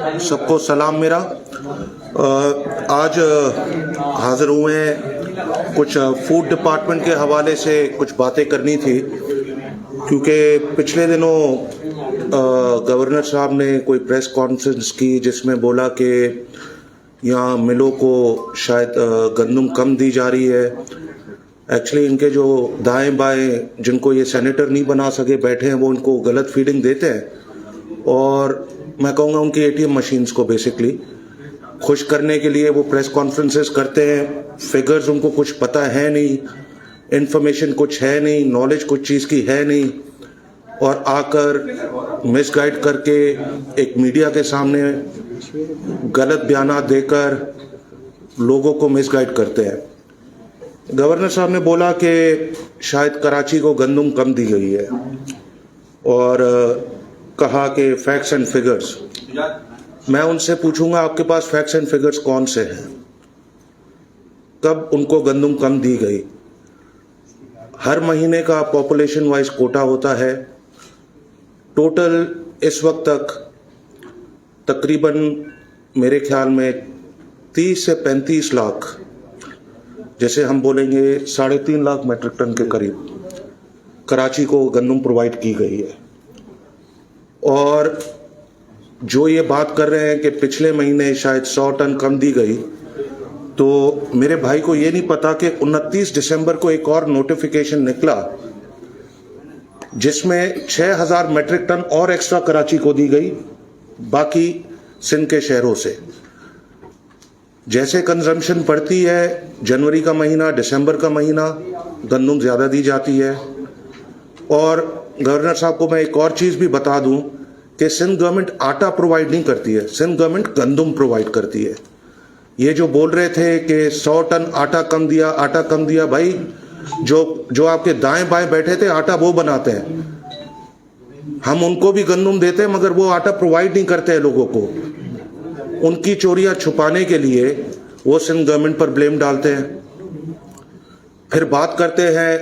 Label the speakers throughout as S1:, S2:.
S1: सबको सलाम मेरा। आज हाज़िर हुए हैं, कुछ फूड डिपार्टमेंट के हवाले से कुछ बातें करनी थी, क्योंकि पिछले दिनों गवर्नर साहब ने कोई प्रेस कॉन्फ्रेंस की जिसमें बोला कि यहाँ मिलों को शायद गंदम कम दी जा रही है। एक्चुअली इनके जो दाएं बाएं जिनको ये सेनेटर नहीं बना सके बैठे हैं, वो इनको गलत फीडिंग देते हैं और मैं कहूँगा उनकी एटीएम मशीन्स को बेसिकली खुश करने के लिए वो प्रेस कॉन्फ्रेंसेस करते हैं। फिगर्स उनको कुछ पता है नहीं, इन्फॉर्मेशन कुछ है नहीं, नॉलेज कुछ चीज़ की है नहीं, और आकर मिसगाइड करके एक मीडिया के सामने गलत बयानात देकर लोगों को मिसगाइड करते हैं। गवर्नर साहब ने बोला कि शायद कराची को गंदम कम दी गई है और कहा कि फैक्ट्स एंड फिगर्स। मैं उनसे पूछूंगा, आपके पास फैक्ट्स एंड फिगर्स कौन से हैं? कब उनको गंदम कम दी गई? हर महीने का पॉपुलेशन वाइज कोटा होता है। टोटल इस वक्त तक तकरीबन मेरे ख्याल में 30 से 35 लाख, जैसे हम बोलेंगे 3.5 लाख मेट्रिक टन के करीब कराची को गंदम प्रोवाइड की गई है। और जो ये बात कर रहे हैं कि पिछले महीने शायद 100 टन कम दी गई, तो मेरे भाई को ये नहीं पता कि 29 दिसंबर को एक और नोटिफिकेशन निकला जिसमें 6000 मेट्रिक टन और एक्स्ट्रा कराची को दी गई, बाकी सिंध के शहरों से। जैसे कंजम्पशन बढ़ती है, जनवरी का महीना, दिसंबर का महीना गंदम ज़्यादा दी जाती है। और गवर्नर साहब को मैं एक और चीज़ भी बता दूं कि सिंध गवर्नमेंट आटा प्रोवाइड नहीं करती है, सिंध गवर्नमेंट गंदम प्रोवाइड करती है। ये जो बोल रहे थे कि 100 टन आटा कम दिया, भाई जो आपके दाएं बाएं बैठे थे आटा वो बनाते हैं। हम उनको भी गंदम देते हैं मगर वो आटा प्रोवाइड नहीं करते हैं लोगों को। उनकी चोरियां छुपाने के लिए वो सिंध गवर्नमेंट पर ब्लेम डालते हैं। फिर बात करते हैं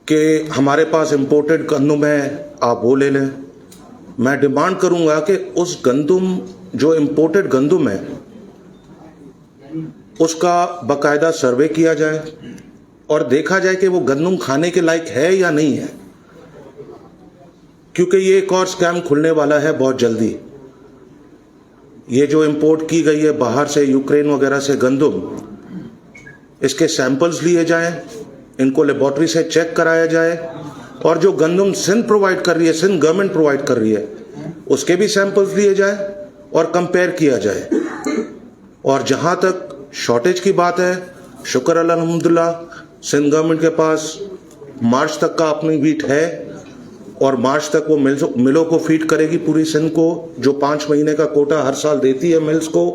S1: कि हमारे पास इंपोर्टेड गंदम है, आप वो ले लें। मैं डिमांड करूंगा कि उस गंदम जो इंपोर्टेड गंदम है उसका बकायदा सर्वे किया जाए और देखा जाए कि वो गंदम खाने के लायक है या नहीं है, क्योंकि ये एक और स्कैम खुलने वाला है बहुत जल्दी। ये जो इंपोर्ट की गई है बाहर से, यूक्रेन वगैरह से गंदम, इसके सैंपल्स लिए जाएं, इनको लेबोरेटरी से चेक कराया जाए और जो गंदम सिंध प्रोवाइड कर रही है, सिंध गवर्नमेंट प्रोवाइड कर रही है, उसके भी सैंपल्स लिए जाए और कंपेयर किया जाए। और जहां तक शॉर्टेज की बात है, शुक्र अल्हम्दुलिल्लाह सिंध गवर्नमेंट के पास मार्च तक का अपनी व्हीट है और मार्च तक वो मिलों को फीड करेगी पूरी सिंध को। जो 5 महीने का कोटा हर साल देती है मिल्स को,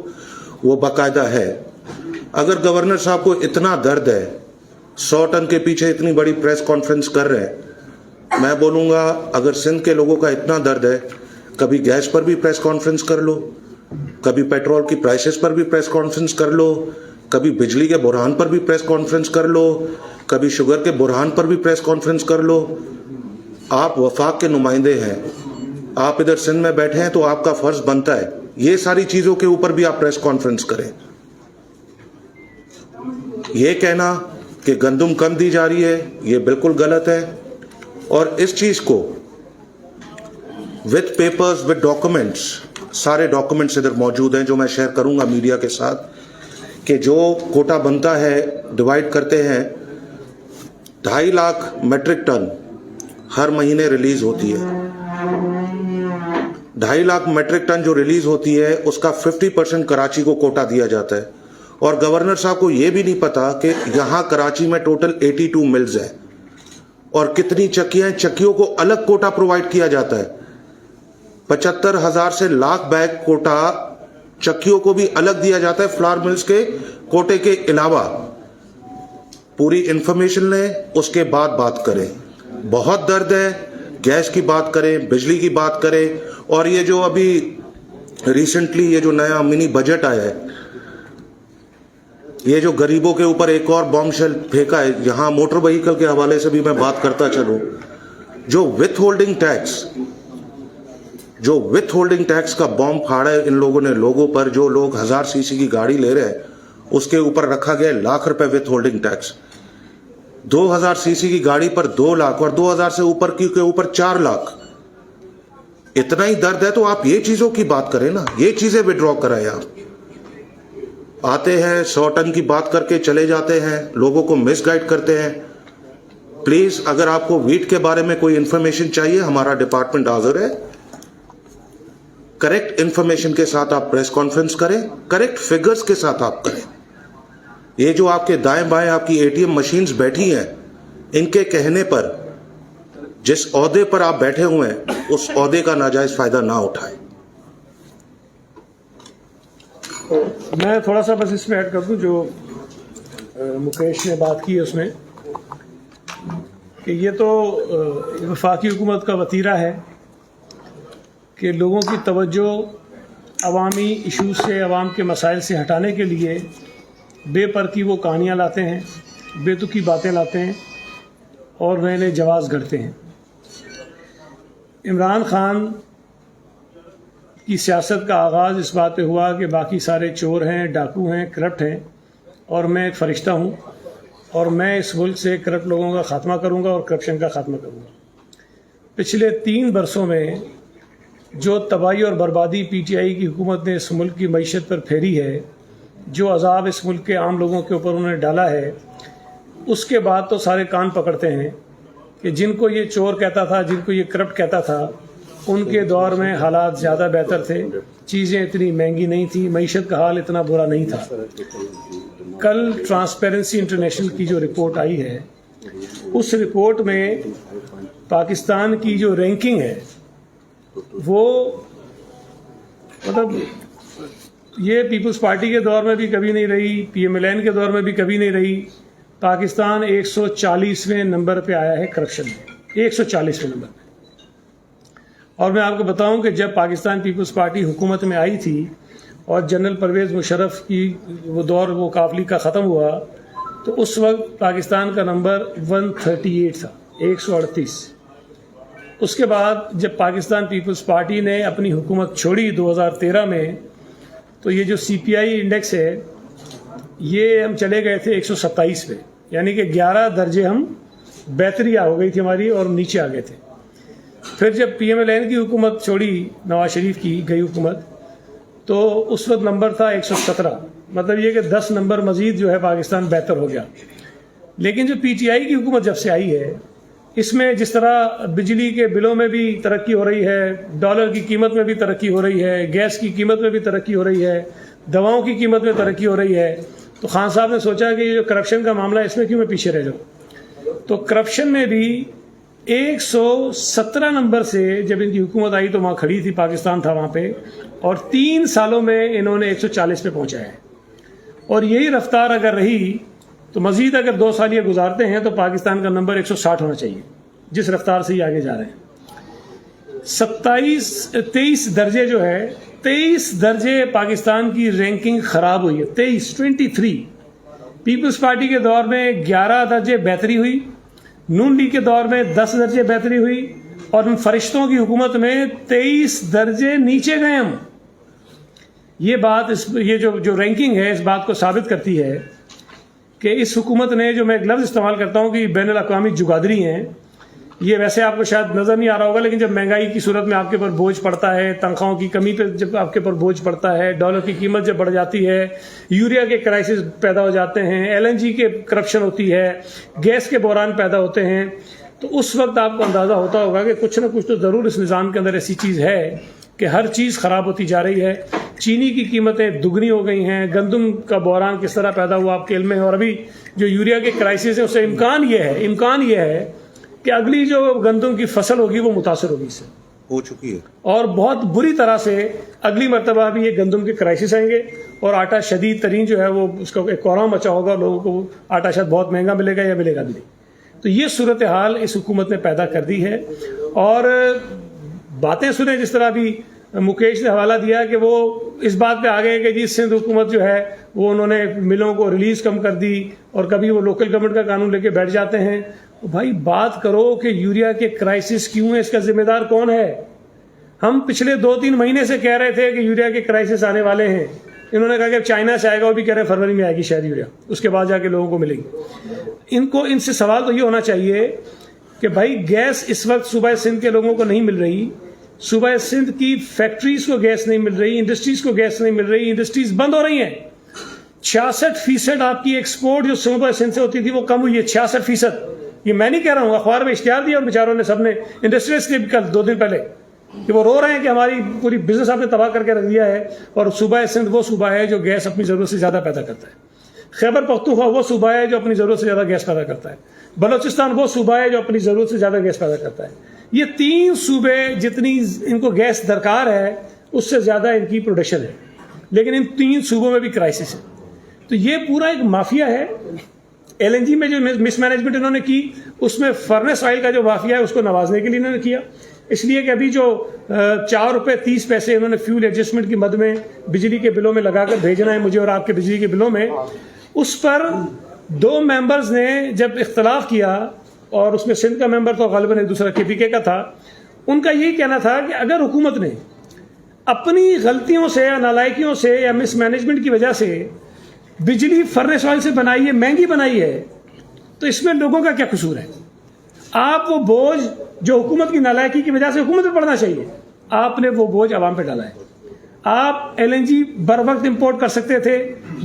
S1: वो बाकायदा है। अगर गवर्नर साहब को इतना दर्द है, 100 टन के पीछे इतनी बड़ी प्रेस कॉन्फ्रेंस कर रहे हैं, मैं बोलूँगा अगर सिंध के लोगों का इतना दर्द है, कभी गैस पर भी प्रेस कॉन्फ्रेंस कर लो, कभी पेट्रोल की प्राइसेस पर भी प्रेस कॉन्फ्रेंस कर लो, कभी बिजली के बुरहान पर भी प्रेस कॉन्फ्रेंस कर लो, कभी शुगर के बुरहान पर भी प्रेस कॉन्फ्रेंस कर लो। आप वफाक के नुमाइंदे हैं, आप इधर सिंध में बैठे हैं, तो आपका फर्ज बनता है ये सारी चीज़ों के ऊपर भी आप प्रेस कॉन्फ्रेंस करें। ये कहना कि गंदम कम दी जा रही है, ये बिल्कुल गलत है। और इस चीज़ को विद पेपर्स, विद डॉक्यूमेंट्स, सारे डॉक्यूमेंट्स इधर मौजूद हैं जो मैं शेयर करूंगा मीडिया के साथ, कि जो कोटा बनता है डिवाइड करते हैं, 2.5 लाख मेट्रिक टन हर महीने रिलीज होती है। 2.5 लाख मेट्रिक टन जो रिलीज होती है उसका 50% कराची को कोटा दिया जाता है। और गवर्नर साहब को यह भी नहीं पता कि यहाँ कराची में टोटल 82 मिल्स है और कितनी चक्कियां, चक्कियों को अलग कोटा प्रोवाइड किया जाता है। 75,000 से लाख बैग कोटा चक्कियों को भी अलग दिया जाता है फ्लावर मिल्स के कोटे के अलावा। पूरी इंफॉर्मेशन लें, उसके बाद बात करें। बहुत दर्द है, गैस की बात करें, बिजली की बात करें। और ये जो अभी रिसेंटली ये जो नया मिनी बजट आया है, ये जो गरीबों के ऊपर एक और बॉम्बशेल फेंका है, यहाँ मोटर व्हीकल के हवाले से भी मैं बात करता चलूं, जो विथ होल्डिंग टैक्स जो विथ होल्डिंग टैक्स का बॉम्ब फाड़ा है इन लोगों ने लोगों पर, जो लोग 1000 सीसी की गाड़ी ले रहे हैं उसके ऊपर रखा गया लाख रुपए विथ होल्डिंग टैक्स। 2000 सीसी की गाड़ी पर 2 लाख और 2000 से ऊपर की के ऊपर 4 लाख। इतना ही दर्द है तो आप ये चीजों की बात करें ना, ये चीजें विड्रॉ कराएं। आप आते हैं 100 टन की बात करके चले जाते हैं, लोगों को मिसगाइड करते हैं। प्लीज अगर आपको वीट के बारे में कोई इंफॉर्मेशन चाहिए, हमारा डिपार्टमेंट हाजिर है। करेक्ट इंफॉर्मेशन के साथ आप प्रेस कॉन्फ्रेंस करें, करेक्ट फिगर्स के साथ आप करें। ये जो आपके दाएं बाएं आपकी एटीएम मशीन्स बैठी हैं, इनके कहने पर जिस ओहदे पर आप बैठे हुए हैं उस ओहदे का नाजायज फायदा ना उठाएं।
S2: मैं थोड़ा सा बस इसमें ऐड कर दूं, जो मुकेश ने बात की है उसमें, कि ये तो वफाकी हुकूमत का वतीरा है कि लोगों की तवज्जो अवामी इशूज़ से, अवाम के मसाइल से हटाने के लिए बेपरती वो कहानियाँ लाते हैं, बेतुकी बातें लाते हैं और वह इन्हें जवाज़ गढ़ते हैं। इमरान खान की सियासत का आगाज़ इस बात पे हुआ कि बाकी सारे चोर हैं, डाकू हैं, करप्ट हैं और मैं एक फ़रिश्ता हूँ और मैं इस मुल्क से करप्ट लोगों का ख़ात्मा करूँगा और करप्शन का ख़ात्मा करूँगा। पिछले 3 बरसों में जो तबाही और बर्बादी पीटीआई की हुकूमत ने इस मुल्क की मईशत पर फेरी है, जो अजाब इस मुल्क के आम लोगों के ऊपर उन्होंने डाला है, उसके बाद तो सारे कान पकड़ते हैं कि जिनको ये चोर कहता था, जिनको ये करप्ट कहता था, उनके दौर में हालात ज़्यादा बेहतर थे, चीज़ें इतनी महंगी नहीं थी, मईशत का हाल इतना बुरा नहीं था। कल ट्रांसपेरेंसी इंटरनेशनल की जो रिपोर्ट आई है, उस रिपोर्ट में पाकिस्तान की जो रैंकिंग है वो, मतलब ये पीपल्स पार्टी के दौर में भी कभी नहीं रही, PMLN के दौर में भी कभी नहीं रही। पाकिस्तान 140वें नंबर पे आया है करप्शन में, 140वें नंबर पे। और मैं आपको बताऊं कि जब पाकिस्तान पीपल्स पार्टी हुकूमत में आई थी और जनरल परवेज़ मुशर्रफ की वो दौर, वो काफली का ख़त्म हुआ, तो उस वक्त पाकिस्तान का नंबर 138 था, 138। उसके बाद जब पाकिस्तान पीपल्स पार्टी ने अपनी हुकूमत छोड़ी 2013 में, तो ये जो CPI इंडेक्स है ये हम चले गए थे 127 पे, यानी कि 11 दर्जे हम बेहतरी हो गई थी हमारी और नीचे आ गए थे। फिर जब PMLN की हुकूमत छोड़ी, नवाज शरीफ की गई हुकूमत, तो उस वक्त नंबर था 117। मतलब ये कि 10 नंबर मजीद जो है पाकिस्तान बेहतर हो गया। लेकिन जो PTI की हुकूमत जब से आई है, इसमें जिस तरह बिजली के बिलों में भी तरक्की हो रही है, डॉलर की कीमत में भी तरक्की हो रही है, गैस की कीमत में भी तरक्की हो रही है, दवाओं की कीमत में तरक्की हो रही है, तो खान साहब ने सोचा कि ये जो करप्शन का मामला है इसमें क्यों मैं पीछे रह जाऊँ। तो करप्शन में भी 117 नंबर से जब इनकी हुकूमत आई तो वहाँ खड़ी थी, पाकिस्तान था वहाँ पे, और 3 सालों में इन्होंने 140 पे पहुँचाया है। और यही रफ्तार अगर रही तो मजीद अगर 2 साल ये गुजारते हैं तो पाकिस्तान का नंबर 160 होना चाहिए, जिस रफ्तार से ये आगे जा रहे हैं। 23 दर्जे जो है, 23 दर्जे पाकिस्तान की रैंकिंग खराब हुई है। 23 पीपल्स पार्टी के दौर में 11 दर्जे बेहतरी हुई, नून लीग के दौर में 10 दर्जे बेहतरी हुई, और उन फरिश्तों की हुकूमत में 23 दर्जे नीचे गए हम। ये बात, ये जो रैंकिंग है, इस बात को साबित करती है कि इस हुकूमत ने, जो मैं एक लफ्ज़ इस्तेमाल करता हूँ कि बैनुल अक़वामी जुगादरी हैं, ये वैसे आपको शायद नज़र नहीं आ रहा होगा, लेकिन जब महंगाई की सूरत में आपके ऊपर बोझ पड़ता है, तनख्वाहों की कमी पे जब आपके ऊपर बोझ पड़ता है, डॉलर की कीमत जब बढ़ जाती है, यूरिया के क्राइसिस पैदा हो जाते हैं, LNG के करप्शन होती है, गैस के बहरान पैदा होते हैं, तो उस वक्त आपको अंदाज़ा होता होगा कि कुछ ना कुछ तो ज़रूर इस निज़ाम के अंदर ऐसी चीज़ है कि हर चीज़ ख़राब होती जा रही है। चीनी की कीमतें दुगनी हो गई हैं, गंदम का बहरान किस तरह पैदा हुआ आपके इल्म में, और अभी जो यूरिया के क्राइसिस है उससे इम्कान ये है कि अगली जो गंदम की फसल होगी वो मुतासर होगी, इससे
S1: हो चुकी है, और
S2: बहुत बुरी तरह से अगली मरतबा भी ये गंदम के क्राइसिस आएंगे और आटा शदीद तरीन जो है वो उसका एक कोहराम मचा होगा, लोगों को आटा शायद बहुत महंगा मिलेगा या मिलेगा भी नहीं। तो ये सूरत हाल इस हुकूमत ने पैदा कर दी है। और बातें सुने जिस तरह भी मुकेश ने हवाला दिया कि वो इस बात पे आ गए कि जी सिंध हुकूमत जो है वो उन्होंने मिलों को रिलीज कम कर दी और कभी वो लोकल गवर्नमेंट का कानून लेके बैठ जाते हैं। तो भाई बात करो कि यूरिया के क्राइसिस क्यों है, इसका जिम्मेदार कौन है? हम पिछले 2-3 महीने से कह रहे थे कि यूरिया के क्राइसिस आने वाले हैं। इन्होंने कहा कि चाइना से आएगा, वो भी कह रहे हैं फरवरी में आएगी शायद यूरिया, उसके बाद जाके लोगों को मिलेगी। इनसे सवाल तो ये होना चाहिए कि भाई गैस इस वक्त सूबा सिंध के लोगों को नहीं मिल रही, सूबा सिंध की फैक्ट्रीज को गैस नहीं मिल रही, इंडस्ट्रीज को गैस नहीं मिल रही, इंडस्ट्रीज बंद हो रही हैं। 66% आपकी एक्सपोर्ट जो सूबा सिंध से होती थी वो कम हुई है, 66%। ये मैं नहीं कह रहा हूँ, अखबार में इश्तिहार दिया और बेचारों ने सबने, इंडस्ट्रियलिस्ट ने भी कल 2 दिन पहले, कि वो रो रहे हैं कि हमारी पूरी बिजनेस आपने तबाह करके रख दिया है। और सूबा सिंध वो सूबा है जो गैस अपनी ज़रूरत से ज़्यादा पैदा करता है। खैबर पख्तूनख्वा वो सूबा है जो अपनी ज़रूरत से ज़्यादा गैस पैदा करता है। बलोचिस्तान वो सूबा है जो अपनी ज़रूरत से ज़्यादा गैस पैदा करता है। ये 3 सूबे जितनी इनको गैस दरकार है उससे ज़्यादा इनकी प्रोडक्शन है, लेकिन इन 3 सूबों में भी क्राइसिस है। तो ये पूरा एक माफिया है। LNG में जो मिसमैनेजमेंट इन्होंने की, उसमें फर्नेस ऑयल का जो माफिया है उसको नवाजने के लिए इन्होंने किया। इसलिए कि अभी जो 4 रुपये 30 पैसे इन्होंने फ्यूल एडजस्टमेंट की मद में बिजली के बिलों में लगाकर भेजना है मुझे और आपके बिजली के बिलों में, उस पर 2 मेंबर्स ने जब इख्तलाफ किया, और उसमें सिंध का मेंबर तो गालिबन एक दूसरा KPK का था, उनका यही कहना था कि अगर हुकूमत ने अपनी गलतियों से या नालायकियों से या मिसमैनेजमेंट की वजह से बिजली फर्नेस ऑयल से बनाई है, महंगी बनाई है, तो इसमें लोगों का क्या कसूर है? आप वो बोझ जो हुकूमत की नालायकी की वजह से हुकूमत पे पड़ना चाहिए, आपने वो बोझ आवाम पे डाला है। आप LNG बर वक्त इम्पोर्ट कर सकते थे,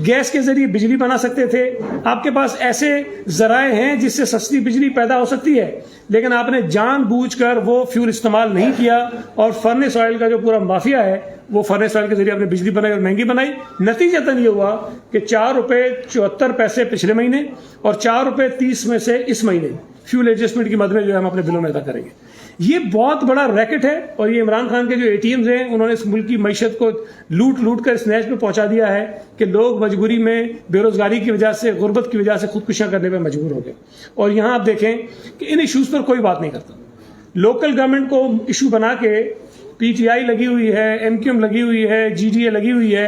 S2: गैस के जरिए बिजली बना सकते थे, आपके पास ऐसे जराए हैं जिससे सस्ती बिजली पैदा हो सकती है, लेकिन आपने जानबूझकर वो फ्यूल इस्तेमाल नहीं किया। और फर्नेस ऑयल का जो पूरा माफिया है वो फर्नेस ऑयल के जरिए आपने बिजली बनाई और महंगी बनाई। नतीजतन ये हुआ कि 4 रुपये 74 पैसे पिछले महीने और 4 रुपये 30 में से इस महीने फ्यूल एडजस्टमेंट की मद में जो है हम अपने बिलों में अदा करेंगे। ये बहुत बड़ा रैकेट है, और ये इमरान खान के जो ATMs हैं उन्होंने इस मुल्क की मैशत को लूट कर इस नैज में पहुंचा दिया है कि लोग मजबूरी में बेरोजगारी की वजह से, गुर्बत की वजह से खुदकुशियां करने पर मजबूर हो गए। और यहाँ आप देखें कि इन इशूज पर कोई बात नहीं करता। लोकल गवर्नमेंट को इशू बना के PTI लगी हुई है, MQM लगी हुई है, GDA लगी हुई है,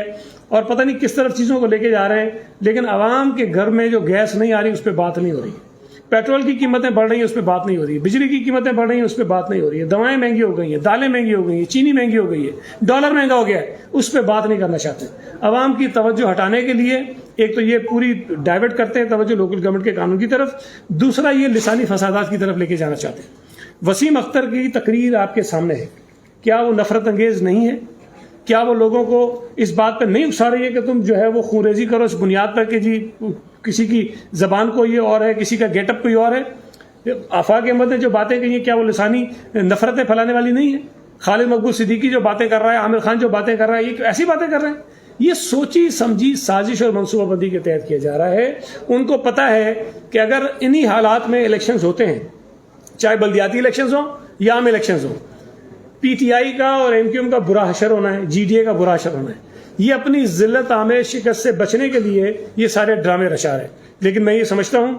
S2: और पता नहीं किस तरफ चीज़ों को लेके जा रहे हैं, लेकिन आवाम के घर में जो गैस नहीं आ रही उस पर बात नहीं हो रही है। पेट्रोल की कीमतें बढ़ रही हैं उस पर बात नहीं हो रही है, बिजली की कीमतें बढ़ रही हैं उस पर बात नहीं हो रही है, दवाएं महंगी हो गई हैं, दालें महंगी हो गई हैं, चीनी महंगी हो गई है, डॉलर महंगा हो गया है, उस पर बात नहीं करना चाहते। आवाम की तवज्जो हटाने के लिए एक तो ये पूरी डाइवर्ट करते हैं तवज्जो लोकल गवर्नमेंट के कानून की तरफ, दूसरा ये लिसानी फसादात की तरफ लेके जाना चाहते हैं। वसीम अख्तर की तकरीर आपके सामने है, क्या वो नफरत अंगेज नहीं है? क्या वो लोगों को इस बात पर नहीं उकसा रही है कि तुम जो है वो खूनरेजी करो इस बुनियाद पर कि जी किसी की जबान को ये और है, किसी का गेटअप कोई और है? आफाक अहमद ने जो बातें कही हैं, क्या वो लिसानी नफरतें फैलाने वाली नहीं है? खालिद मकबूल सिद्दीकी जो बातें कर रहा है, आमिर खान जो बातें कर रहा है, ये ऐसी बातें कर रहे हैं? ये सोची समझी साजिश और मनसूबाबंदी के तहत किया जा रहा है। उनको पता है कि अगर इन्हीं हालात में इलेक्शंस होते हैं, चाहे बल्दियाती इलेक्शंस हो या आम इलेक्शंस हो, PTI का और MQM का बुरा हशर होना है, GDA का बुरा हशर होना है। ये अपनी जिल्लत आमेज शिकस्त से बचने के लिए ये सारे ड्रामे रचा है। लेकिन मैं ये समझता हूँ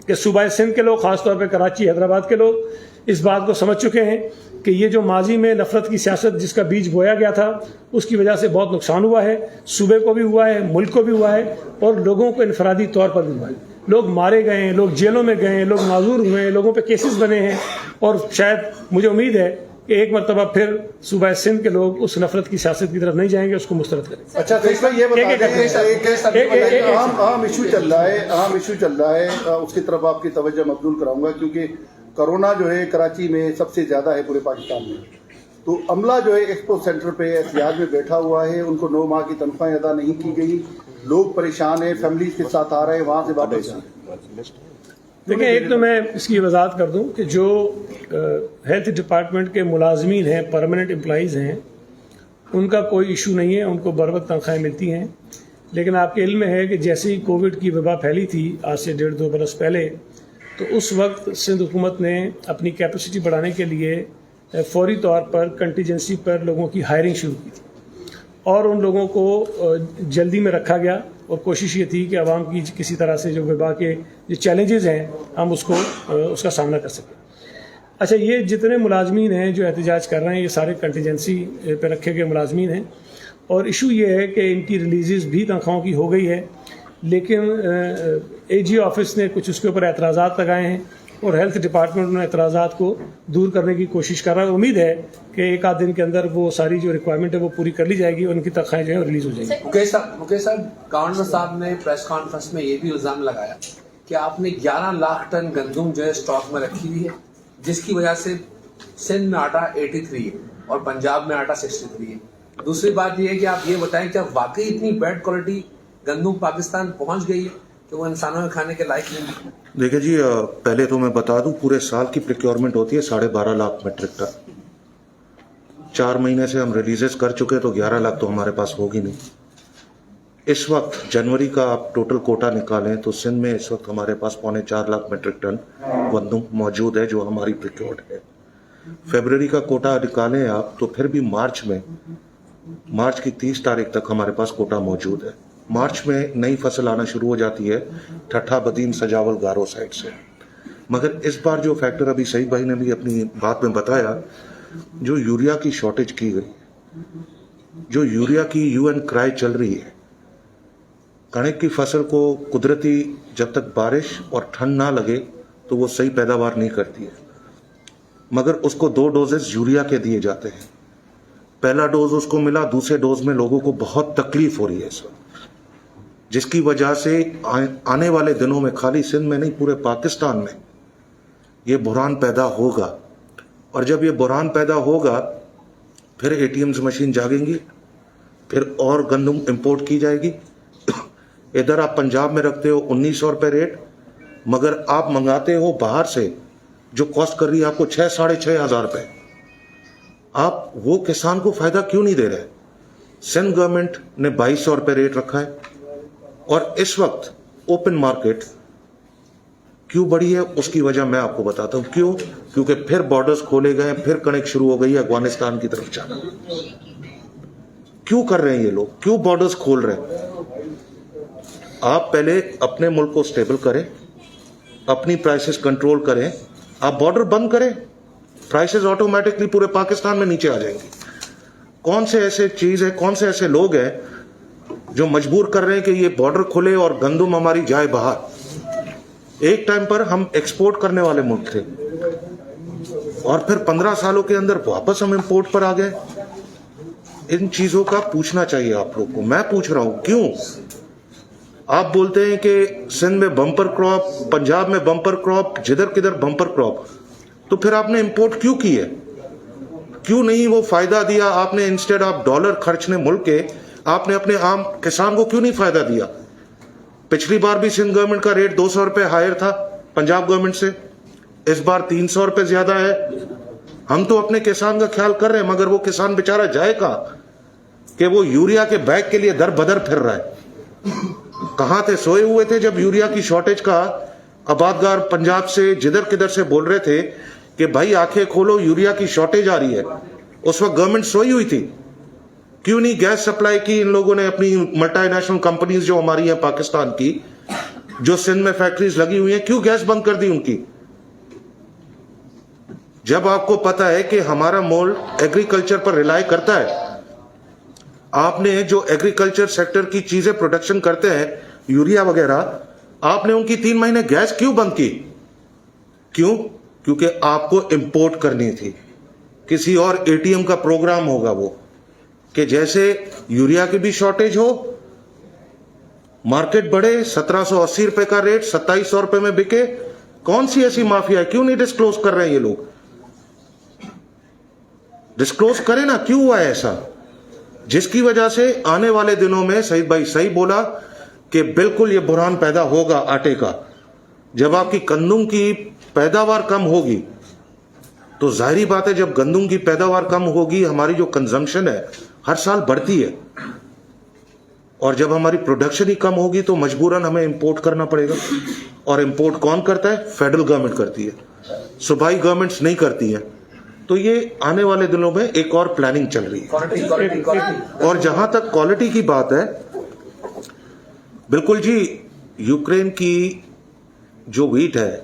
S2: कि सूबा सिंध के लोग, ख़ासतौर पर कराची, हैदराबाद के लोग इस बात को समझ चुके हैं कि ये जो माजी में नफरत की सियासत जिसका बीज बोया गया था उसकी वजह से बहुत नुकसान हुआ है, सूबे को भी हुआ है, मुल्क को भी हुआ है, और लोगों को इनफरादी तौर पर भी हुआ है। लोग मारे गए हैं, लोग जेलों में गए हैं, लोग माजूर हुए हैं, लोगों पे केसेस बने हैं, और शायद मुझे उम्मीद है कि एक मरतबा फिर सूबा सिंध के लोग उस नफरत की सियासत की तरफ नहीं जाएंगे, उसको मुस्तरद करेंगे।
S3: अच्छा, तो इसमें ये अहम इशू चल रहा है, उसकी तरफ आपकी तवज्जो मबजूल कराऊंगा, क्योंकि कोरोना जो है कराची में सबसे ज्यादा है पूरे पाकिस्तान में। तो अमला जो है एक्सपो सेंटर पे एहतियात में बैठा हुआ है, उनको 9 माह की तनख्वाहें अदा नहीं की गई, लोग परेशान हैं, फैमिली के साथ आ रहे हैं, वहां से वापस जा रहे हैं।
S2: देखिए, एक तो मैं इसकी वजाहत कर दूं कि जो हेल्थ डिपार्टमेंट के मुलाजमीन हैं, परमानेंट एम्प्लॉइज़ हैं, उनका कोई इशू नहीं है, उनको बर वक्त तनख्वाहें मिलती हैं। लेकिन आपके इल्म में है कि जैसे ही कोविड की वबा फैली थी आज से 1.5-2 बरस पहले, तो उस वक्त सिंध हुकूमत ने अपनी कैपेसिटी बढ़ाने के लिए फौरी तौर पर कंटीजेंसी पर लोगों की हायरिंग शुरू की थी, और उन लोगों को जल्दी में रखा गया, और कोशिश ये थी कि आवाम की किसी तरह से जो वबा के जो चैलेंजेस हैं हम उसका सामना कर सकें। अच्छा, ये जितने मुलाजमीन हैं जो एहतजाज कर रहे हैं, ये सारे कंटीजेंसी पे रखे गए मुलाजमीन हैं, और इशू ये है कि इनकी रिलीज़ भी तनख्वाहों की हो गई है, लेकिन AG ऑफिस ने कुछ उसके ऊपर एतराज़ात लगाए हैं, और हेल्थ डिपार्टमेंट उन एतराज़ात को दूर करने की कोशिश कर रहा है। उम्मीद है कि एक आध दिन के अंदर वो सारी जो रिक्वायरमेंट है वो पूरी कर ली जाएगी और उनकी तनख्वाहें जो है रिलीज हो जाएगी।
S4: मुकेश साहब, गवर्नर साहब ने प्रेस कॉन्फ्रेंस में ये भी इल्जाम लगाया कि आपने 11 लाख टन गंदम जो है स्टॉक में रखी हुई है, जिसकी वजह से सिंध में आटा 83 है और पंजाब में आटा 63 है। दूसरी बात यह है कि आप ये बताएं कि वाकई इतनी बैड क्वालिटी गंदम पाकिस्तान पहुंच गई है कि वो इंसानों में खाने के लायक नहीं।
S1: देखिए जी, पहले तो मैं बता दूं, पूरे साल की प्रिक्योरमेंट होती है 12.5 लाख मीट्रिक टन। 4 महीने से हम रिलीजेस कर चुके, तो 11 लाख तो हमारे पास होगी नहीं। इस वक्त जनवरी का आप टोटल कोटा निकालें तो सिंध में इस वक्त हमारे पास 3.25 लाख मीट्रिक टन गंदम मौजूद है जो हमारी प्रिक्योर्ड है। फरवरी का कोटा निकालें आप तो फिर भी मार्च की 30 तारीख तक हमारे पास कोटा मौजूद है। मार्च में नई फसल आना शुरू हो जाती है ठट्ठा, बदीन, सजावल, गारो साइड से। मगर इस बार जो फैक्टर अभी सईद भाई ने भी अपनी बात में बताया, जो यूरिया की शॉर्टेज की गई, जो यूरिया की यूएन क्राई चल रही है, कणक की फसल को कुदरती जब तक बारिश और ठंड ना लगे तो वो सही पैदावार नहीं करती है, मगर उसको 2 डोजेस यूरिया के दिए जाते हैं। पहला डोज उसको मिला, दूसरे डोज में लोगों को बहुत तकलीफ हो रही है इस वक्त, जिसकी वजह से आने वाले दिनों में खाली सिंध में नहीं पूरे पाकिस्तान में ये बुहरान पैदा होगा। और जब ये बुहरान पैदा होगा फिर एटीएम्स मशीन जागेंगी, फिर और गंदम इंपोर्ट की जाएगी। इधर आप पंजाब में रखते हो 1900 रुपये रेट, मगर आप मंगाते हो बाहर से जो कॉस्ट कर रही है आपको 6-6.5 हज़ार रुपये। आप वो किसान को फायदा क्यों नहीं दे रहे? सिंध गवर्नमेंट ने 2200 रुपये रेट रखा है और इस वक्त ओपन मार्केट क्यों बढ़ी है उसकी वजह मैं आपको बताता हूं। क्यों? क्योंकि फिर बॉर्डर्स खोले गए, फिर कनेक्ट शुरू हो गई है अफगानिस्तान की तरफ जाना। क्यों कर रहे हैं ये लोग? क्यों बॉर्डर्स खोल रहे हैं? आप पहले अपने मुल्क को स्टेबल करें, अपनी प्राइसेस कंट्रोल करें, आप बॉर्डर बंद करें, प्राइसेस ऑटोमेटिकली पूरे पाकिस्तान में नीचे आ जाएंगी। कौन से ऐसे चीज है, कौन से ऐसे लोग हैं जो मजबूर कर रहे हैं कि ये बॉर्डर खुले और गंदम हमारी जाए बाहर? एक टाइम पर हम एक्सपोर्ट करने वाले मुल्क थे और फिर 15 सालों के अंदर वापस हम इंपोर्ट पर आ गए। इन चीजों का पूछना चाहिए आप लोग को। मैं पूछ रहा हूं क्यों? आप बोलते हैं कि सिंध में बम्पर क्रॉप, पंजाब में बम्पर क्रॉप, जिधर किधर बम्पर क्रॉप, तो फिर आपने इंपोर्ट क्यों की है? क्यों नहीं वो फायदा दिया आपने? इंस्टेड ऑफ डॉलर खर्चने मुल्क के, आपने अपने आम किसान को क्यों नहीं फायदा दिया? पिछली बार भी सिंध गवर्नमेंट का रेट 200 रुपये हायर था पंजाब गवर्नमेंट से, इस बार 300 रुपये ज्यादा है। हम तो अपने किसान का ख्याल कर रहे हैं, मगर वो किसान बेचारा जाए कहाँ कि वो यूरिया के बैग के लिए दर बदर फिर रहा है। कहाँ थे? सोए हुए थे जब यूरिया की शॉर्टेज का आबादगार पंजाब से जिधर किधर से बोल रहे थे कि भाई आंखें खोलो, यूरिया की शॉर्टेज आ रही है। उस वक्त गवर्नमेंट सोई हुई थी। क्यों नहीं गैस सप्लाई की इन लोगों ने? अपनी मल्टीनेशनल कंपनीज जो हमारी हैं पाकिस्तान की, जो सिंध में फैक्ट्रीज लगी हुई हैं, क्यों गैस बंद कर दी उनकी? जब आपको पता है कि हमारा मुल्क एग्रीकल्चर पर रिलाई करता है, आपने जो एग्रीकल्चर सेक्टर की चीजें प्रोडक्शन करते हैं, यूरिया वगैरह, आपने उनकी 3 महीने गैस क्यों बंद की? क्यों? क्योंकि आपको इंपोर्ट करनी थी। किसी और एटीएम का प्रोग्राम होगा वो, कि जैसे यूरिया की भी शॉर्टेज हो, मार्केट बढ़े, 1780 रुपए का रेट 2700 रुपए में बिके। कौन सी ऐसी माफिया है? क्यों नहीं डिस्क्लोज कर रहे हैं ये लोग? डिस्क्लोज करें ना, क्यों हुआ है ऐसा? जिसकी वजह से आने वाले दिनों में सईद भाई सही बोला कि बिल्कुल ये बुहरान पैदा होगा आटे का। जब आपकी गंदम की पैदावार कम होगी तो जाहिर बात है, जब गंदम की पैदावार कम होगी, हमारी जो कंजम्पशन है हर साल बढ़ती है, और जब हमारी प्रोडक्शन ही कम होगी तो मजबूरन हमें इंपोर्ट करना पड़ेगा। और इंपोर्ट कौन करता है? फेडरल गवर्नमेंट करती है, सूबाई गवर्नमेंट्स नहीं करती है। तो ये आने वाले दिनों में एक और प्लानिंग चल रही है। और जहां तक क्वालिटी की बात है, बिल्कुल जी, यूक्रेन की जो व्हीट है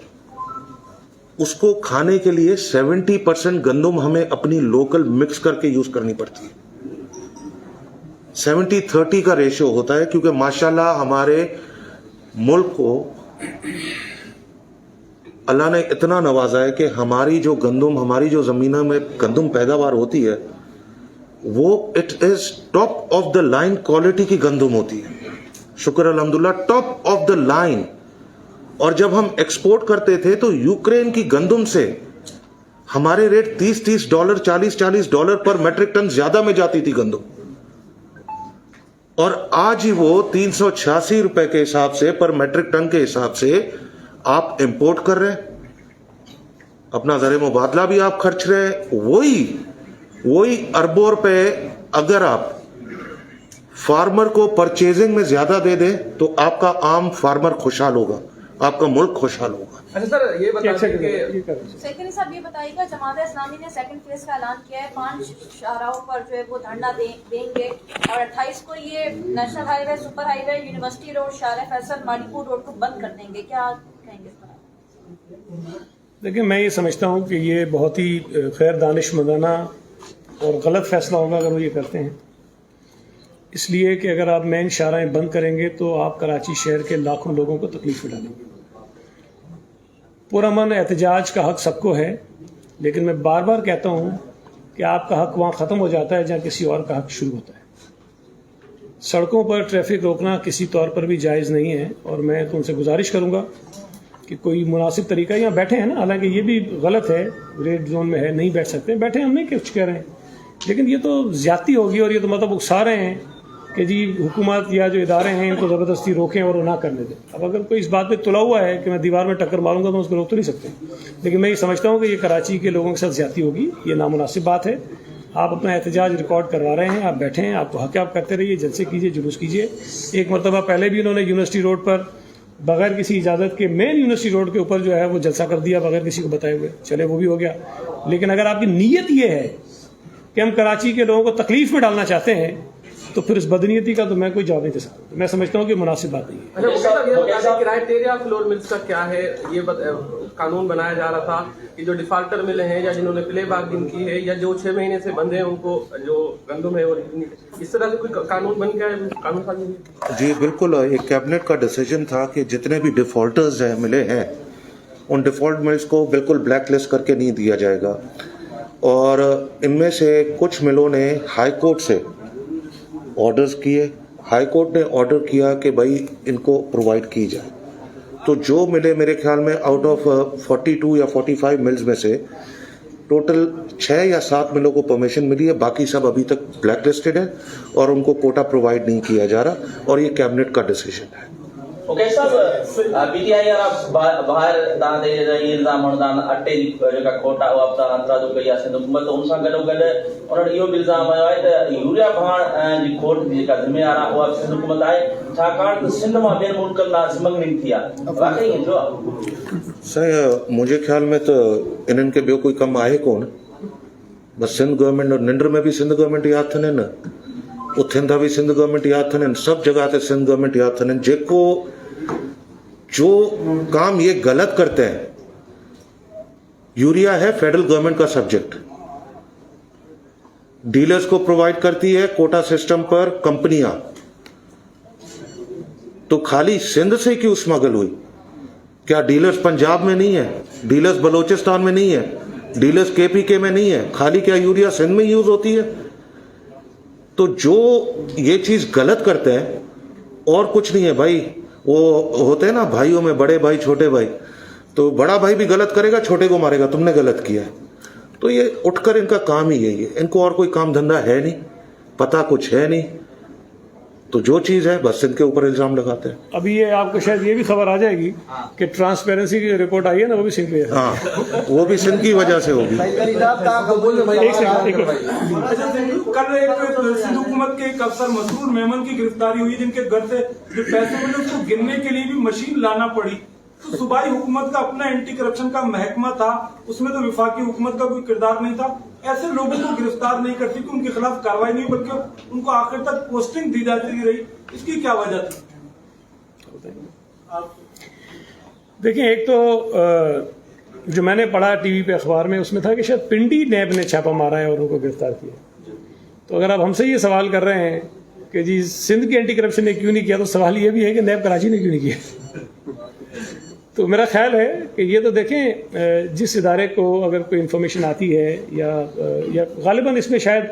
S1: उसको खाने के लिए 70% गंदम हमें अपनी लोकल मिक्स करके यूज करनी पड़ती है। 70-30 का रेशियो होता है, क्योंकि माशाल्लाह हमारे मुल्क को अल्लाह ने इतना नवाजा है कि हमारी जो गंदम, हमारी जो ज़मीनों में गंदम पैदावार होती है वो it is top of the line quality की गंदम होती है। शुक्र अल्हम्दुलिल्लाह, टॉप ऑफ द लाइन। और जब हम एक्सपोर्ट करते थे तो यूक्रेन की गंदम से हमारे रेट $30 $40 पर मेट्रिक टन ज्यादा में जाती थी गंदम, और आज ही वो 386 रुपए के हिसाब से पर मेट्रिक टन के हिसाब से आप इंपोर्ट कर रहे हैं। अपना ज़र मुबादला भी आप खर्च रहे हैं, वही अरबों रुपए अगर आप फार्मर को परचेजिंग में ज्यादा दे दें तो आपका आम फार्मर खुशहाल होगा, आपका मुल्क खुशहाल होगा।
S5: अच्छा सर, ये बताइए कि
S6: सेक्रेटरी साहब ये बताइएगा, जमात इस्लामी ने सेकंड फेज का ऐलान किया है, 5 शाहराहों पर जो है वो धरना देंगे और 28 को ये national highway, super highway, university road, Shah Faisal, Manipur road को बंद कर देंगे, क्या कहेंगे इस पर?
S2: देखिए, मैं ये समझता हूँ कि ये बहुत ही खैर दानिशमंदाना और गलत फैसला होगा अगर वो ये करते हैं, इसलिए कि अगर आप मेन शाहराहें बंद करेंगे तो आप कराची शहर के लाखों लोगों को तकलीफ में डालेंगे। पुरअमन एहतजाज का हक सबको है, लेकिन मैं बार बार कहता हूँ कि आपका हक वहाँ ख़त्म हो जाता है जहाँ किसी और का हक शुरू होता है। सड़कों पर ट्रैफिक रोकना किसी तौर पर भी जायज़ नहीं है, और मैं तो उनसे गुजारिश करूँगा कि कोई मुनासिब तरीका, यहाँ बैठे हैं ना, हालांकि ये भी गलत है, रेड जोन में है, नहीं बैठ सकते, बैठे, हम नहीं कुछ कह रहे हैं, लेकिन ये तो ज़्यादती होगी और ये तो मतलब उकसा रहे हैं कि जी हुकूमत या जो इदारे हैं इनको ज़बरदस्ती रोकें और वो ना करने दें। अब अगर कोई इस बात पे तुला हुआ है कि मैं दीवार में टक्कर मारूंगा तो उसको रोक तो नहीं सकते, लेकिन मैं ये समझता हूँ कि ये कराची के लोगों के साथ ज़्यादती होगी, ये नामुनासिब बात है। आप अपना एहतजाज रिकॉर्ड करवा रहे हैं, आप बैठे हैं, आपको हक आप करते रहिए, जलसे कीजिए, जुलूस कीजिए। एक मरतबा पहले भी उन्होंने यूनिवर्सिटी रोड पर बगैर किसी इजाज़त के, मेन यूनिवर्सिटी रोड के ऊपर जो है वो जलसा कर दिया बगैर किसी को बताए हुए, चले वो भी हो गया। लेकिन अगर आपकी नीयत ये है कि हम कराची के लोगों को तकलीफ में डालना चाहते हैं तो फिर इस बदनीयती का तो मैं कोई जवाब नहीं दे सकता। मैं समझता हूँ कि मुनासिब बात नहीं है।
S5: अच्छा साहब, ये बताइए क्राइटेरिया फ्लोर मिल्स का क्या है? ये कानून बनाया जा रहा था कि जो डिफाल्टर मिले हैं या जिन्होंने प्ले बार्गिंग की है या जो 6 महीने से बंद है उनको जो गंदम है वो, इस तरह से कोई कानून बन गया है, कानून साजी? जी
S1: बिल्कुल, एक कैबिनेट का डिसीजन था कि जितने भी डिफॉल्टर्स हैं मिले हैं उन डिफॉल्ट मिल्स को बिल्कुल ब्लैक लिस्ट करके नहीं दिया जाएगा, और इनमें से कुछ मिलों ने हाई कोर्ट से ऑर्डर्स किए, हाई कोर्ट ने ऑर्डर किया कि भाई इनको प्रोवाइड की जाए। तो जो मिले मेरे ख्याल में आउट ऑफ 42 या 45 मिल्स में से टोटल 6 या 7 मिलों को परमिशन मिली है, बाकी सब अभी तक ब्लैक लिस्टेड है और उनको कोटा प्रोवाइड नहीं किया जा रहा, और ये कैबिनेट का डिसीजन है।
S7: ओके साहब, पीटीआई बाहर दान दे इल्जाम दान अटे जेका खोटा वापसा अंतराजो कई आहे सिंध हुकूमत, उन सां गॾो गॾु उन्हनि इहो बि इल्ज़ाम आयो आहे त यूरिया भाण जी खोट जी जेका ज़िम्मेवार आहे उहा सिंध हुकूमत आहे, छाकाणि त सिंध मां ॿियनि मुल्कनि लाइ सिमगनी थी आहे। वाकई जो
S1: साईं, मुंहिंजे ख्याल में त इन्हनि खे ॿियो कोई कमु आहे कोन, बसि सिंध गवर्नमेंट, और निंड में भी सिंध गवर्नमेंट यादि थने न, उथंदा भी सिंध गवर्नमेंट यादि थने, सब जगह ते सिंध गवर्नमेंट यादि थने। जेको जो काम ये गलत करते हैं, यूरिया है फेडरल गवर्नमेंट का सब्जेक्ट, डीलर्स को प्रोवाइड करती है कोटा सिस्टम पर कंपनियां, तो खाली सिंध से क्यों स्मगल हुई? क्या डीलर्स पंजाब में नहीं है, डीलर्स बलोचिस्तान में नहीं है, डीलर्स केपीके में नहीं है, खाली क्या यूरिया सिंध में यूज होती है? तो जो ये चीज गलत करते हैं और कुछ नहीं है भाई, वो होते हैं ना भाइयों में बड़े भाई छोटे भाई, तो बड़ा भाई भी गलत करेगा, छोटे को मारेगा, तुमने गलत किया है। तो ये उठकर इनका काम ही यही है, इनको और कोई काम धंधा है नहीं, पता कुछ है नहीं, तो जो चीज है बस इनके ऊपर इल्जाम लगाते हैं।
S2: अभी ये आपको शायद ये भी खबर आ जाएगी कि ट्रांसपेरेंसी की रिपोर्ट आई है ना, वो भी सिंध में है।
S1: हाँ, वो भी सिंध की वजह से होगी।
S8: कल एक सिंध हुकूमत के एक अफसर मसरूर मेमन की गिरफ्तारी हुई, जिनके घर से जो पैसे मिले उसको गिनने के लिए भी मशीन लाना पड़ी। तो सूबाई हुकूमत का अपना एंटी करप्शन का महकमा था, उसमें तो विफाकी हुकूमत का कोई किरदार नहीं था। ऐसे लोगों को गिरफ्तार नहीं करती कि उनके खिलाफ कार्रवाई नहीं, बल्कि उनको आखिर तक पोस्टिंग दी जाती रही, इसकी क्या वजह थी?
S2: देखिए, एक तो जो मैंने पढ़ा टीवी पे अखबार में, उसमें था कि शायद पिंडी नैब ने छापा मारा है और उनको गिरफ्तार किया। तो अगर आप हमसे ये सवाल कर रहे हैं कि जी सिंध के एंटी करप्शन ने क्यों नहीं किया, तो सवाल ये भी है कि नैब कराची ने क्यों नहीं किया। तो मेरा ख्याल है कि ये तो देखें, जिस इदारे को अगर कोई इन्फॉर्मेशन आती है या गालिबा इसमें शायद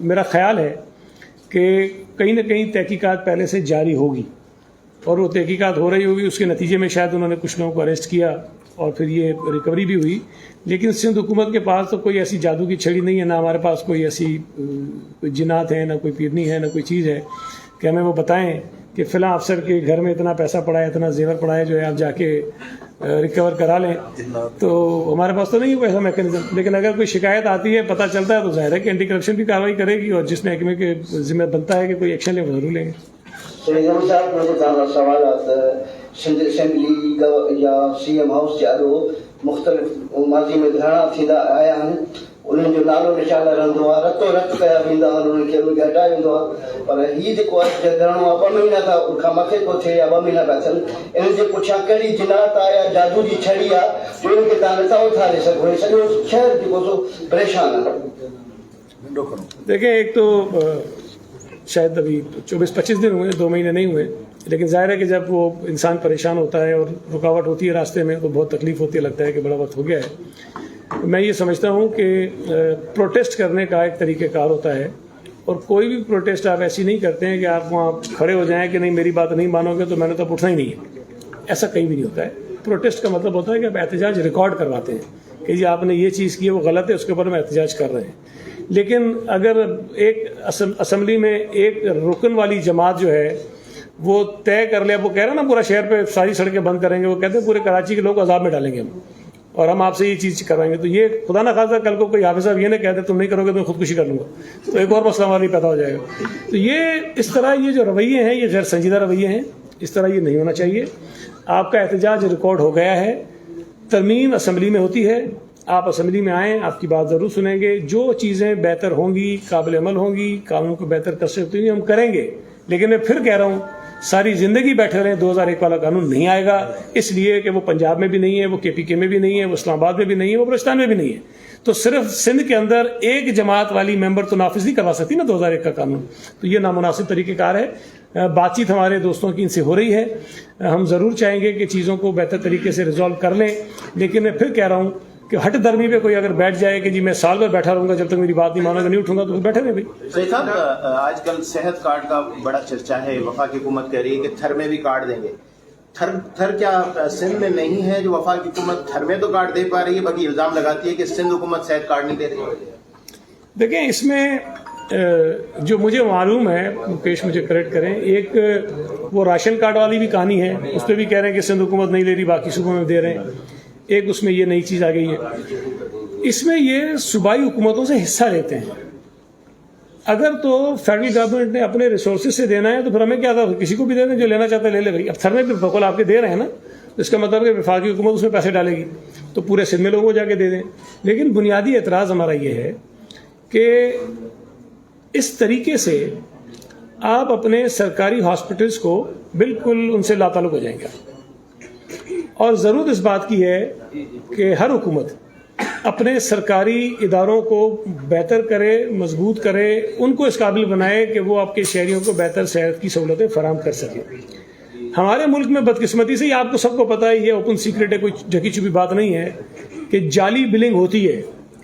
S2: मेरा ख्याल है कि कहीं ना कहीं तहकीकात पहले से जारी होगी और वो तहकीकात हो रही होगी, उसके नतीजे में शायद उन्होंने कुछ लोगों को अरेस्ट किया और फिर ये रिकवरी भी हुई। लेकिन सिंध हुकूमत के पास तो कोई ऐसी जादू की छड़ी नहीं है, ना हमारे पास कोई ऐसी कोई जिन्नात है, ना कोई पीरनी है, ना कोई चीज़ है कि हमें वो बताएं कि फ़िलहाल अफसर के घर में इतना पैसा पड़ा है, इतना जेवर पड़ा है, जो है आप जाके रिकवर करा लें। तो हमारे पास तो नहीं है ऐसा मैकेनिज्म। लेकिन अगर कोई शिकायत आती है, पता चलता है, तो जाहिर है कि एंटी करप्शन भी कार्रवाई करेगी और जिस महकमे के जिम्मे बनता है कि कोई एक्शन ले वो जरूर लेंगे।
S9: सवाल सिंध असेंबली या CM हाउस जहिड़ो मुख़्तलिफ़ माज़ी में धरणा थींदा आया आहिनि, उन्हनि जो नालो निशान रहंदो आहे, रतो रत कया वेंदा आहिनि, उन्हनि खे उनखे हटायो वेंदो आहे। पर हीउ जेको आहे धरणो आहे 2 महीना खां खां मथे थो थिए या 2 महीना था थियनि, इन जे पुठियां कहिड़ी जिनात आहे या जादू जी छड़ी आहे जो इनखे तव्हां नथा उथारे सघो। सॼो शहर जेको सो परेशान आहे।
S2: देखें, एक तो शायद अभी 24-25 दिन हुए, 2 महीने नहीं हुए, लेकिन जाहिर है कि जब वो इंसान परेशान होता है और रुकावट होती है रास्ते में तो बहुत तकलीफ होती है, लगता है कि बड़ा वक्त हो गया है। मैं ये समझता हूँ कि प्रोटेस्ट करने का एक तरीक़ेकार होता है और कोई भी प्रोटेस्ट आप ऐसी नहीं करते हैं कि आप वहाँ खड़े हो जाएं कि नहीं मेरी बात नहीं मानोगे तो मैंने तो उठना ही नहीं है। ऐसा कहीं भी नहीं होता है। प्रोटेस्ट का मतलब होता है कि आप एहतजाज रिकॉर्ड करवाते हैं कि जी आपने ये चीज़ की है, वो गलत है, उसके ऊपर हम एहतजाज कर रहे हैं। लेकिन अगर एक असम्बली में एक रुकन वाली जमात जो है वो तय कर ले, वो कह रहे हैं ना पूरा शहर पे सारी सड़कें बंद करेंगे, वो कहते हैं पूरे कराची के लोग अजाब में डालेंगे हम और हम आपसे ये चीज़ करवाएंगे, तो ये खुदा ना खासा कल को कोई हाफिज साहब ये ना कहते तुम नहीं करोगे तो मैं खुदकुशी कर लूँगा, तो एक और मसला वाली पैदा हो जाएगा। तो ये इस तरह ये जो रवैये हैं ये गैर संजीदा रवैये हैं, इस तरह ये नहीं होना चाहिए। आपका एहतजाज रिकॉर्ड हो गया है, तरमीम असम्बली में होती है, आप असम्बली में आएँ, आपकी बात ज़रूर सुनेंगे, जो चीज़ें बेहतर होंगी, काबिल अमल होंगी, कानून को बेहतर कर सकती होंगी, हम करेंगे। लेकिन मैं फिर कह रहा हूँ सारी ज़िंदगी बैठे रहें 2001 वाला कानून नहीं आएगा, इसलिए कि वो पंजाब में भी नहीं है, वो KPK में भी नहीं है, वो इस्लामाबाद में भी नहीं है, वो बलूचिस्तान में भी नहीं है। तो सिर्फ सिंध के अंदर एक जमात वाली मेंबर तो नाफिज नहीं करवा सकती ना 2001 का कानून, तो ये नामुनासिब तरीक़ेकार है। बातचीत हमारे दोस्तों की इनसे हो रही है, हम ज़रूर चाहेंगे कि चीज़ों को बेहतर तरीके से रिजॉल्व कर लें। लेकिन मैं फिर कह रहा हूँ कि हट धर्मी पे कोई अगर बैठ जाए कि जी मैं साल भर बैठा रहूंगा जब तक मेरी बात नहीं मानोगे नहीं उठूंगा, तो बैठे रहे भाई।
S10: सही साहब, आजकल सेहत कार्ड का बड़ा चर्चा है, वफाकी हुकूमत कह रही है कि थर में भी कार्ड देंगे। थर क्या सिंध में नहीं है जो वफाकी हुकूमत थर में तो कार्ड दे पा रही है, बाकी इल्जाम लगाती है कि सिंध हुकूमत सेहत कार्ड नहीं दे रही है।
S2: देखें, इसमें जो मुझे मालूम है, मुकेश मुझे करेक्ट करें, एक वो राशन कार्ड वाली भी कहानी है, उस पर भी कह रहे हैं कि सिंध हुकूमत नहीं ले रही, बाकी सूबों में दे रहे हैं। एक उसमें ये नई चीज़ आ गई है, इसमें ये सूबाई हुकूमतों से हिस्सा लेते हैं। अगर तो फेडरल गवर्नमेंट ने अपने रिसोर्सेज से देना है तो फिर हमें क्या था, किसी को भी दे दें, जो लेना चाहता है ले ले भाई। अब थर में भी बकौल आपके दे रहे हैं ना, तो इसका मतलब है वफाकी हुकूमत उसमें पैसे डालेगी तो पूरे सिंध में लोगों को जाके दे दें। लेकिन बुनियादी एतराज़ हमारा ये है कि इस तरीके से आप अपने सरकारी हॉस्पिटल्स को बिल्कुल उनसे लाताल्लुक़ हो जाएंगे। और ज़रूरत इस बात की है कि हर हुकूमत अपने सरकारी इदारों को बेहतर करे, मजबूत करे, उनको इस काबिल बनाए कि वो आपके शहरियों को बेहतर सेहत की सहूलतें फराहम कर सकें। हमारे मुल्क में बदकिस्मती से ही आपको सबको पता है, ये ओपन सीक्रेट है, कोई ढकी छुपी बात नहीं है कि जाली बिलिंग होती है,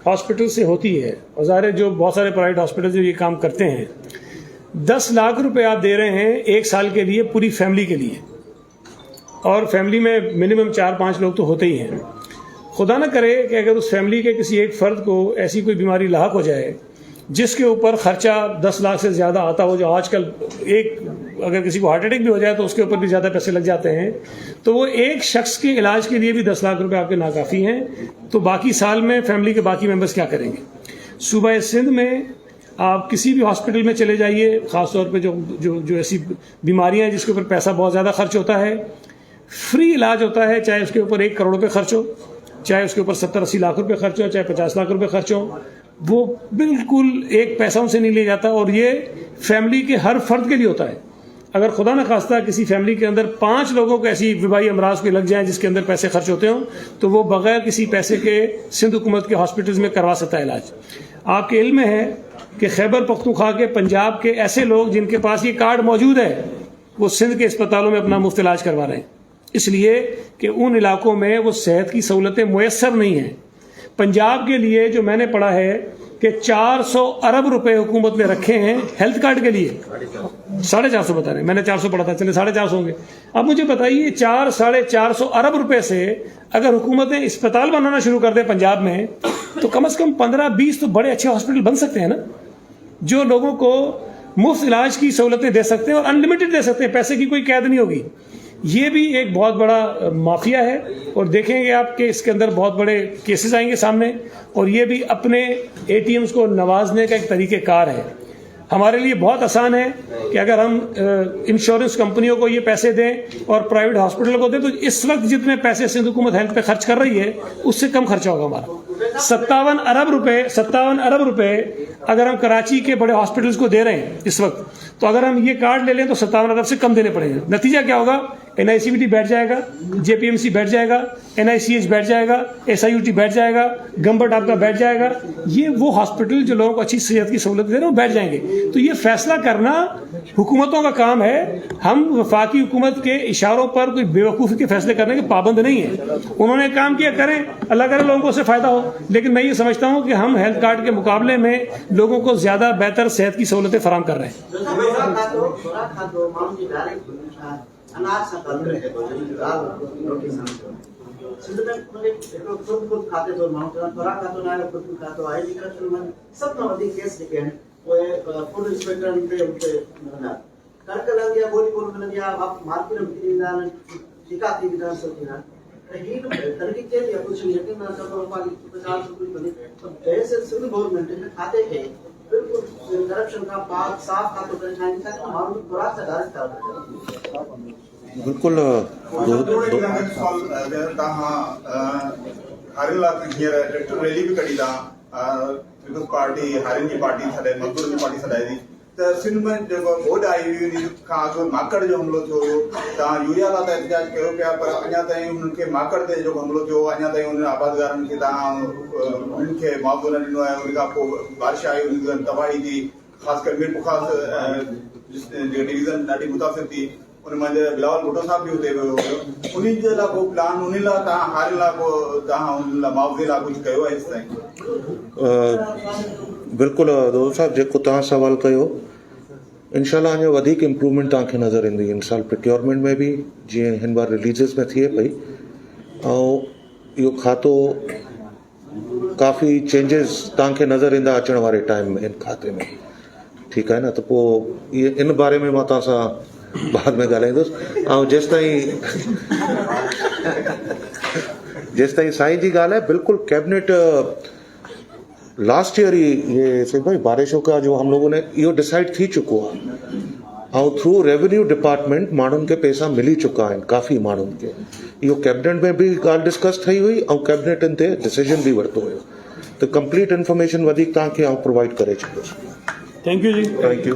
S2: हॉस्पिटल से होती है। और ज़ाहिर जो बहुत सारे प्राइवेट हॉस्पिटल जो ये काम करते हैं, 10 लाख रुपए आप दे रहे हैं 1 साल के लिए पूरी फैमिली के लिए, और फैमिली में मिनिमम 4-5 लोग तो होते ही हैं। खुदा न करे कि अगर उस फैमिली के किसी एक फ़र्द को ऐसी कोई बीमारी लाहक हो जाए जिसके ऊपर ख़र्चा 10 लाख से ज़्यादा आता हो, जो आजकल अगर किसी को हार्ट अटैक भी हो जाए तो उसके ऊपर भी ज़्यादा पैसे लग जाते हैं, तो वो एक शख्स के इलाज के लिए भी 10 लाख रुपए आपके नाकाफ़ी हैं। तो बाकी साल में फैमिली के बाकी मेंबर्स क्या करेंगे? सूबा सिंध में आप किसी भी हॉस्पिटल में चले जाइए, ख़ासतौर पर जो ऐसी बीमारियाँ हैं जिसके ऊपर पैसा बहुत ज़्यादा खर्च होता है, फ्री इलाज होता है, चाहे उसके ऊपर 1 करोड़ रुपए खर्च हो, चाहे उसके ऊपर 70-80 लाख रुपए खर्च हो, चाहे 50 लाख रुपए खर्च हो, वो बिल्कुल एक पैसा उनसे नहीं लिया जाता। और ये फैमिली के हर फर्द के लिए होता है। अगर खुदा न खास्ता किसी फैमिली के अंदर 5 लोगों को ऐसी वबाई अमराज को लग जाए जिसके अंदर पैसे खर्च होते हों, तो वो बगैर किसी पैसे के सिंध हुकूमत के हॉस्पिटल्स में करवा सकता है इलाज। आपके इल्म में है कि खैबर पख्तूनख्वा के, पंजाब के ऐसे लोग जिनके पास ये कार्ड मौजूद है, वो सिंध के अस्पतालों में अपना मुफ्त इलाज करवा रहे हैं। इसलिए कि उन इलाकों में वो सेहत की सहूलतें मुयस्सर नहीं हैं। पंजाब के लिए जो मैंने पढ़ा है कि 400 अरब रुपए हुकूमत ने रखे हैं हेल्थ कार्ड के लिए। 450 बता रहे हैं, मैंने 400 पढ़ा था, चले 450 होंगे। अब मुझे बताइए 400-450 अरब रुपए से अगर हुकूमत ने अस्पताल बनाना शुरू कर दे पंजाब में, तो कम से कम 15-20 तो बड़े अच्छे हॉस्पिटल बन सकते हैं ना, जो लोगों को मुफ्त इलाज की सहूलतें दे सकते हैं और अनलिमिटेड दे सकते हैं, पैसे की कोई कैद नहीं होगी। ये भी एक बहुत बड़ा माफिया है और देखेंगे आप कि इसके अंदर बहुत बड़े केसेस आएंगे सामने, और ये भी अपने एटीएम्स को नवाजने का एक तरीक़ेकार है। हमारे लिए बहुत आसान है कि अगर हम इंश्योरेंस कंपनियों को ये पैसे दें और प्राइवेट हॉस्पिटल को दें, तो इस वक्त जितने पैसे सिंध हुकूमत हेल्थ पे खर्च कर रही है उससे कम खर्चा होगा हमारा। 57 अरब रुपए अगर हम कराची के बड़े हॉस्पिटल्स को दे रहे हैं इस वक्त, तो अगर हम ये कार्ड ले लें तो 57 अरब से कम देने पड़ेंगे। नतीजा क्या होगा? NICVT बैठ जाएगा, JPMC बैठ जाएगा, NICH बैठ जाएगा, SIUT बैठ जाएगा, गंबट आपका बैठ जाएगा। ये वो हॉस्पिटल जो लोगों को अच्छी सेहत की सहूलत दे रहे हैं वो बैठ जाएंगे। तो ये फैसला करना हुकूमतों का काम है। हम वफाकी हुकूमत के इशारों पर कोई बेवकूफ़ी के फैसले करने के पाबंद नहीं है। उन्होंने काम किया, करें, अल्लाह करे लोगों को उससे फ़ायदा हो। लेकिन मैं ये समझता हूँ कि हम हेल्थ कार्ड के मुकाबले में लोगों को ज़्यादा बेहतर सेहत की सहूलतें फराम कर रहे हैं।
S1: बिल्कुल
S11: ट्रैक्टर रैली भी कढी था, पीपल्स पार्टी हारिन जी पार्टी सॾाई, मज़दूर जी पार्टी सॾाई थी, त सिंध में जेको वोट आई हुई उन खां अॻु माकड़ जो हमलो थियो हुयो। तव्हां यूरिया लाइ त एहतजाज कयो पिया, पर अञा ताईं उन्हनि खे माकड़ ते जेको हमलो थियो, अञा ताईं उन आबादगारनि खे तव्हां उन्हनि खे मुआवज़ो न ॾिनो आहे। उन खां पोइ बारिश आई, उन तबाही थी, ख़ासि करे मीर बुखार डिवीज़न ॾाढी मुतासिर थी। उन मंझि बिलावल भुट्टो साहब भी हुते वियो हुयो। उन्हनि जे लाइ को प्लान, उन लाइ तव्हां हारियुनि लाइ को तव्हां उन लाइ मुआवज़े लाइ कुझु कयो आहे हेसि ताईं?
S1: बिल्कुलु दोस्त साहब, जेको तव्हां सवाल कयो, इंशाल्लाह अञा वधीक इम्प्रूवमेंट तव्हांखे नज़र ईंदी। इन साल प्रिक्योरमेंट में भी जीअं हिन बार रिलीज़िस में थिए पई, ऐं इहो खातो काफ़ी चेंजिस तव्हांखे नज़र ईंदा अचण वारे टाइम में इन खाते में। ठीकु आहे न? त पोइ इहे इन बारे में मां तव्हां सां बाद में ॻाल्हाईंदुसि। ऐं जेसिताईं साईं जी ॻाल्हि आहे, बिल्कुल कैबिनेट लास्ट ईयर ही ये सिंध भाई बारिशों का जो हम लोगों ने इहो डिसाइड थी चुको आहे, ऐं थ्रू रेवेन्यू डिपार्टमेंट माण्हुनि खे पैसा मिली चुका आहिनि, काफ़ी माण्हुनि खे। इहो कैबिनेट में भी ॻाल्हि डिस्कस थी हुई ऐं कैबिनेट इन ते डिसीजन भी वरितो हुयो। त कंप्लीट इंफॉर्मेशन वधीक तव्हांखे आउं प्रोवाइड करे छॾींदुसि।
S2: थैंक यू जी।
S1: Thank you.